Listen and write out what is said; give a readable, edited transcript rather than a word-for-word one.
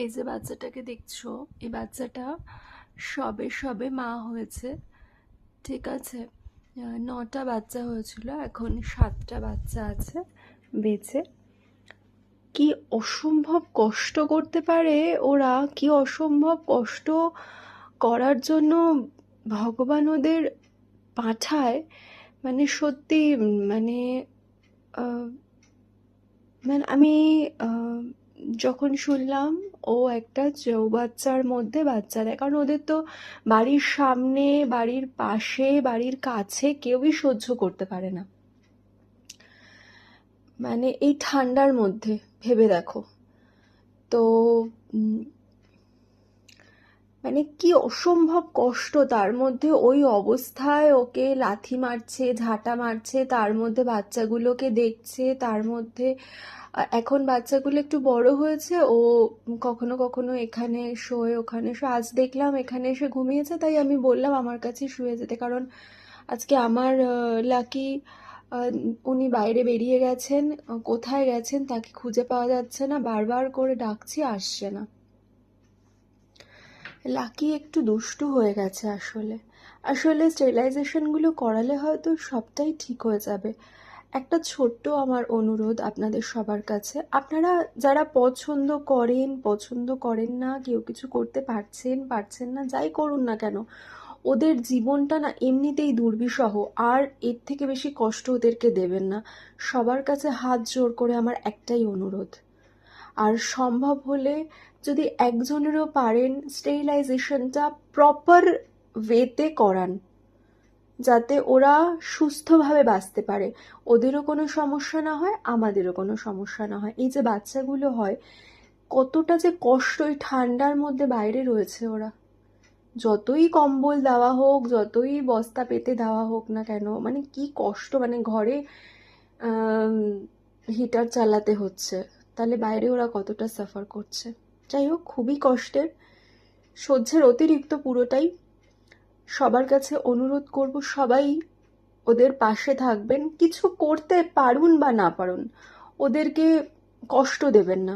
এই যে বাচ্চাটাকে দেখছো, এই বাচ্চাটা সবে সবে মা হয়েছে। ঠিক আছে, 9টা বাচ্চা হয়েছিল, এখন 7টা বাচ্চা আছে বেঁচে। কি অসম্ভব কষ্ট করতে পারে ওরা, কি অসম্ভব কষ্ট করার জন্য ভগবান ওদের পাঠায়। মানে সত্যি, মানে আহ, মানে আমি আহ, যখন শুনলাম ও একটা চৌবাচ্চার মধ্যে বাচ্চা দেয়, কারণ ওদের তো বাড়ির সামনে, বাড়ির পাশে, বাড়ির কাছে কেউই সহ্য করতে পারে না। মানে এই ঠান্ডার মধ্যে ভেবে দেখো তো, উম, মানে কি অসম্ভব কষ্ট, তার মধ্যে ওই অবস্থায় ওকে লাথি মারছে, ঝাঁটা মারছে, তার মধ্যে বাচ্চাগুলোকে দেখছে, তার মধ্যে এখন বাচ্চাগুলো একটু বড় হয়েছে, ও কখনো কখনো এখানে শোয়, ওখানে শোয়। আজ দেখলাম এখানে এসে ঘুমিয়েছে, তাই আমি বললাম আমার কাছে শুয়ে যেতে, কারণ আজকে আমার লাকি উনি বাইরে বেরিয়ে গেছেন, কোথায় গেছেন তাকে খুঁজে পাওয়া যাচ্ছে না, বারবার করে ডাকছি, আসছে না। লাকি একটু দুষ্টু হয়ে গেছে আসলে। আসলে স্টেরিলাইজেশনগুলো করালে হয়তো সবটাই ঠিক হয়ে যাবে। একটা ছোট্ট আমার অনুরোধ আপনাদের সবার কাছে, আপনারা যারা পছন্দ করেন, পছন্দ করেন না, কেউ কিছু করতে পারছেন পারছেন না, যাই করুন না কেন, ওদের জীবনটা না এমনিতেই দুর্বিষহ, আর এর থেকে বেশি কষ্ট ওদেরকে দেবেন না। সবার কাছে হাত জোর করে আমার একটাই অনুরোধ, আর সম্ভব হলে যদি একজনেরও পারেন স্টেরিলাইজেশনটা প্রপার ওয়েতে করান, যাতে ওরা সুস্থভাবে বাঁচতে পারে, ওদেরও কোনো সমস্যা না হয়, আমাদেরও কোনো সমস্যা না হয়। এই যে বাচ্চাগুলো হয়, কতটা যে কষ্ট এই ঠান্ডার মধ্যে বাইরে রয়েছে ওরা, যতই কম্বল দেওয়া হোক, যতই বস্তা পেতে দেওয়া হোক না কেন, মানে কি কষ্ট, মানে ঘরে হিটার চালাতে হচ্ছে, তাহলে বাইরে ওরা কতটা সাফার করছে। যাই হোক, খুবই কষ্টের, সহ্যের অতিরিক্ত পুরোটাই। সবার কাছে অনুরোধ করব, সবাই ওদের পাশে থাকবেন, কিছু করতে পারুন বা না পারুন, ওদেরকে কষ্ট দেবেন না।